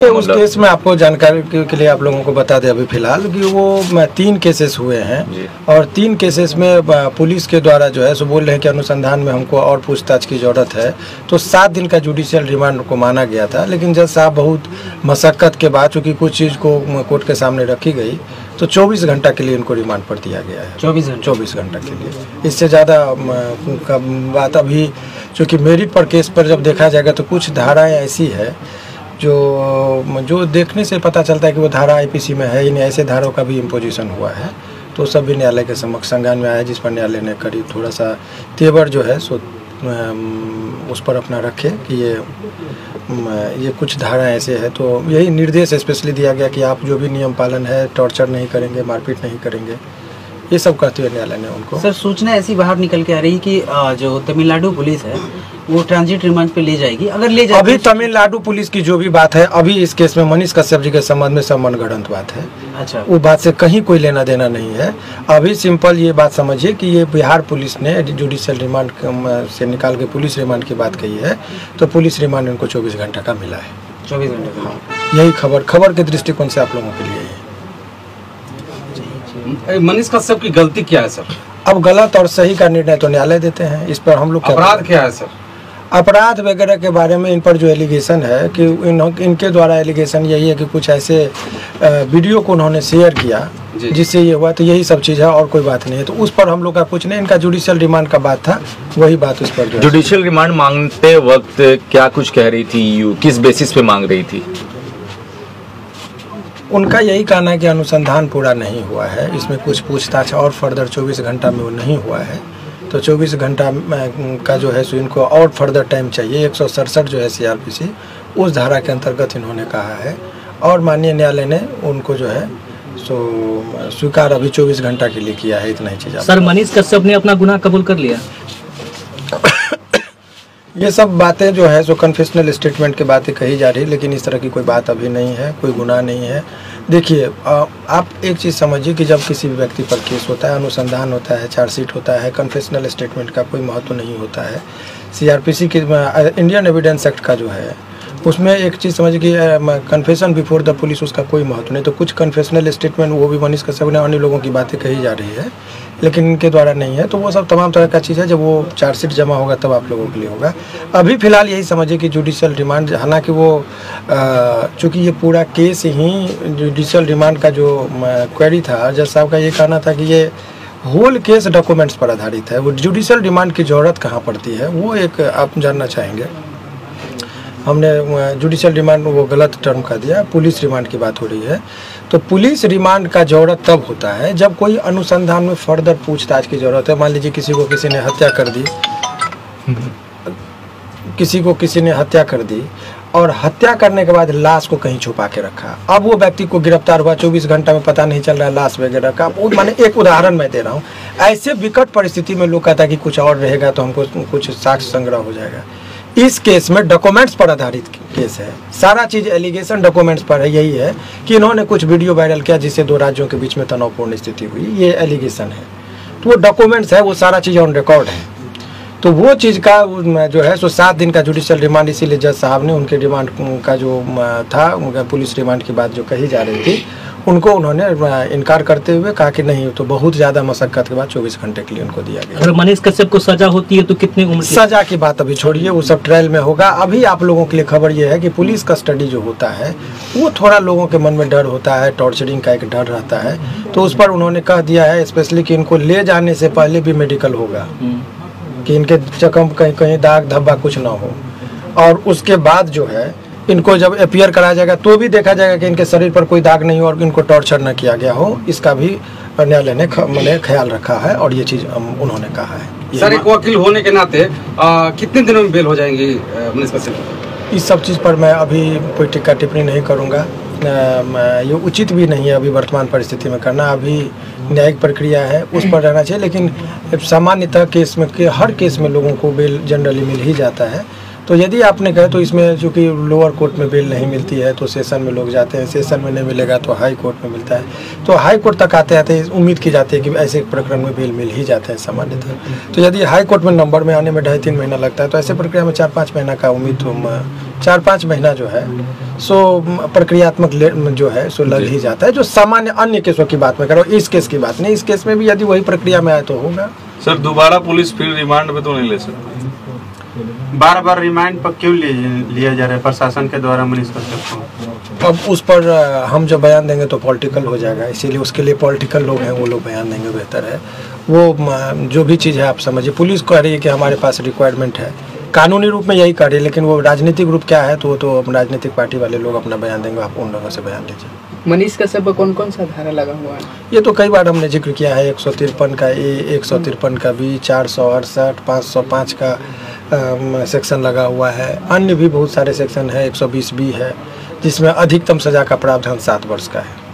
उस केस में आपको जानकारी के लिए आप लोगों को बता दें अभी फिलहाल कि वो 3 केसेस हुए हैं और 3 केसेस में पुलिस के द्वारा जो है सो बोल रहे हैं कि अनुसंधान में हमको और पूछताछ की ज़रूरत है। तो 7 दिन का जुडिशियल रिमांड को माना गया था, लेकिन जज साहब बहुत मशक्क़त के बाद चूँकि कुछ चीज़ को कोर्ट के सामने रखी गई तो 24 घंटा के लिए इनको रिमांड पर दिया गया है। 24 घंटा के लिए, इससे ज़्यादा का बात अभी चूँकि मेरिट पर केस पर जब देखा जाएगा तो कुछ धाराएँ ऐसी है जो देखने से पता चलता है कि वो धारा आईपीसी में है ही नहीं। ऐसे धाराओं का भी इम्पोजिशन हुआ है तो सब भी न्यायालय के समक्ष संज्ञान में आया, जिस पर न्यायालय ने करीब थोड़ा सा तेवर जो है सो उस पर अपना रखे कि ये कुछ धारा ऐसे है। तो यही निर्देश स्पेशली दिया गया कि आप जो भी नियम पालन है, टॉर्चर नहीं करेंगे, मारपीट नहीं करेंगे, ये सब कहते हुए न्यायालय ने उनको। सर, सूचना ऐसी बाहर निकल के आ रही कि जो तमिलनाडु पुलिस है वो ट्रांजिट रिमांड पे ले जाएगी। अगर ले जाएगी अभी तमिलनाडु पुलिस की जो भी बात है, अभी इस केस में मनीष कश्यप जी के संबंध में सब मनगढ़ंत बात है। अच्छा, वो बात से कहीं कोई लेना देना नहीं है। अभी सिंपल ये बात समझिए कि ये बिहार पुलिस ने जुडिशियल रिमांड से निकाल के पुलिस रिमांड की बात कही है, तो पुलिस रिमांड इनको 24 घंटा का मिला है। 24 घंटे का। हाँ, यही खबर के दृष्टिकोण से आप लोगों के लिए है। मनीष कश्यप की गलती क्या है सर? अब गलत और सही का निर्णय तो न्यायालय देते हैं, इस पर हम लोग अपराध क्या है सर? अपराध वगैरह के बारे में इन पर जो एलिगेशन है कि इनके द्वारा एलिगेशन यही है कि कुछ ऐसे वीडियो को उन्होंने शेयर किया जिससे ये हुआ, तो यही सब चीज़ है और कोई बात नहीं है। तो उस पर हम लोग का कुछ नहीं, इनका जुडिशियल रिमांड का बात था, वही बात उस पर। जुडिशियल रिमांड मांगते वक्त क्या कुछ कह रही थी, किस बेसिस पे मांग रही थी? उनका यही कहना है कि अनुसंधान पूरा नहीं हुआ है, इसमें कुछ पूछताछ और फर्दर 24 घंटा में वो नहीं हुआ है, तो 24 घंटा का जो है सो इनको और फर्दर टाइम चाहिए। 167 जो है सीआरपीसी उस धारा के अंतर्गत इन्होंने कहा है और माननीय न्यायालय ने उनको जो है सो स्वीकार अभी 24 घंटा के लिए किया है। इतना ही चीज़। सर, मनीष कश्यप ने अपना गुनाह कबूल कर लिया? ये सब बातें जो है सो कन्फेशनल स्टेटमेंट की बातें कही जा रही है, लेकिन इस तरह की कोई बात अभी नहीं है, कोई गुनाह नहीं है। देखिए, आप एक चीज़ समझिए कि जब किसी भी व्यक्ति पर केस होता है, अनुसंधान होता है, चार्जशीट होता है, कन्फेशनल स्टेटमेंट का कोई महत्व नहीं होता है। सीआरपीसी की इंडियन एविडेंस एक्ट का जो है उसमें एक चीज़ समझिए कि कन्फेशन बिफोर द पुलिस, उसका कोई महत्व नहीं। तो कुछ कन्फेशनल स्टेटमेंट वो भी मनीष कश्यप ने अन्य लोगों की बातें कही जा रही है, लेकिन इनके द्वारा नहीं है। तो वो सब तमाम तरह का चीज़ है, जब वो चार्जशीट जमा होगा तब आप लोगों के लिए होगा। अभी फ़िलहाल यही समझिए कि जुडिशियल रिमांड, हालांकि वो चूँकि ये पूरा केस ही जुडिशियल रिमांड का जो क्वेरी था, जज साहब का ये कहना था कि ये होल केस डॉक्यूमेंट्स पर आधारित है, वो जुडिशियल रिमांड की ज़रूरत कहाँ पड़ती है, वो एक आप जानना चाहेंगे। हमने जुडिशियल रिमांड वो गलत टर्म का दिया, पुलिस रिमांड की बात हो रही है। तो पुलिस रिमांड का जरूरत तब होता है जब कोई अनुसंधान में फर्दर पूछताछ की ज़रूरत है। मान लीजिए किसी को किसी ने हत्या कर दी, और हत्या करने के बाद लाश को कहीं छुपा के रखा। अब वो व्यक्ति को गिरफ्तार हुआ, 24 घंटा में पता नहीं चल रहा है लाश वगैरह का। माने एक उदाहरण मैं दे रहा हूँ। ऐसे विकट परिस्थिति में लोग कहता है कि कुछ और रहेगा तो हमको कुछ साक्ष्य संग्रह हो जाएगा। इस केस में डॉक्यूमेंट्स पर आधारित केस है, सारा चीज़ एलिगेशन डॉक्यूमेंट्स पर है। यही है कि इन्होंने कुछ वीडियो वायरल किया जिससे 2 राज्यों के बीच में तनावपूर्ण स्थिति हुई, ये एलिगेशन है। तो वो डॉक्यूमेंट्स है, वो सारा चीज़ ऑन रिकॉर्ड है। तो वो चीज़ का जो है सो 7 दिन का जुडिशियल रिमांड, इसीलिए जज साहब ने उनके रिमांड का जो था, उनका पुलिस रिमांड की बात जो कही जा रही थी, उनको उन्होंने इनकार करते हुए कहा कि नहीं, तो बहुत ज़्यादा मशक्क़त के बाद 24 घंटे के लिए उनको दिया गया। अगर मनीष कश्यप को सजा होती है तो कितनी उम्र? सजा की बात अभी छोड़िए, वो सब ट्रायल में होगा। अभी आप लोगों के लिए खबर ये है कि पुलिस कस्टडी जो होता है वो थोड़ा लोगों के मन में डर होता है, टॉर्चरिंग का एक डर रहता है। तो उस पर उन्होंने कह दिया है स्पेशली कि इनको ले जाने से पहले भी मेडिकल होगा, कि इनके जख्म कहीं दाग धब्बा कुछ ना हो, और उसके बाद जो है इनको जब अपीयर कराया जाएगा तो भी देखा जाएगा कि इनके शरीर पर कोई दाग नहीं हो और इनको टॉर्चर न किया गया हो। इसका भी न्यायालय ने मैंने ख्याल रखा है और ये चीज़ उन्होंने कहा है। सर, एक वकील होने के नाते कितने दिनों में बेल हो जाएंगी मनीष कश्यप? इस सब चीज़ पर मैं अभी कोई टिक्का टिप्पणी नहीं करूँगा, ये उचित भी नहीं है अभी वर्तमान परिस्थिति में करना। अभी न्यायिक प्रक्रिया है, उस पर रहना चाहिए। लेकिन सामान्यतः केस में हर केस में लोगों को बेल जनरली मिल ही जाता है। तो यदि आपने कहा तो इसमें चूँकि लोअर कोर्ट में बेल नहीं मिलती है तो सेशन में लोग जाते हैं, सेशन में नहीं मिलेगा तो हाई कोर्ट में मिलता है। तो हाई कोर्ट तक आते आते उम्मीद की जाती है कि ऐसे प्रकरण में बेल मिल ही जाते हैं सामान्यतः। तो यदि हाई कोर्ट में नंबर में आने में 2.5-3 महीना लगता है तो ऐसे प्रक्रिया में 4-5 महीना का उम्मीद 4-5 महीना जो है सो प्रक्रियात्मक जो है सो लग ही जाता है। जो सामान्य अन्य केसों की बात मैं कर रहा हूँ, इस केस की बात नहीं। इस केस में भी यदि वही प्रक्रिया में आए तो होगा। सर दोबारा पुलिस फिर रिमांड पे तो नहीं ले सकती? बार बार रिमांड पर क्यों लिया जा रहा है प्रशासन के द्वारा मनीष कश्यप को? अब उस पर हम जब बयान देंगे तो पॉलिटिकल हो जाएगा, इसीलिए उसके लिए पॉलिटिकल लोग हैं, वो लोग बयान देंगे, बेहतर है। वो जो भी चीज़ है आप समझिए, पुलिस कह रही है कि हमारे पास रिक्वायरमेंट है, कानूनी रूप में यही कह रही है, लेकिन वो राजनीतिक रूप क्या है तो वो तो राजनीतिक पार्टी वाले लोग अपना बयान देंगे, आप उन लोगों से बयान लीजिए। मनीष कश्यप पर कौन कौन सा धारा लगा हुआ है? ये तो कई बार हमने जिक्र किया है, 153 का ए, 153 का बी, 468, 505 का सेक्शन लगा हुआ है। अन्य भी बहुत सारे सेक्शन है, 120 बी है, जिसमें अधिकतम सजा का प्रावधान 7 वर्ष का है।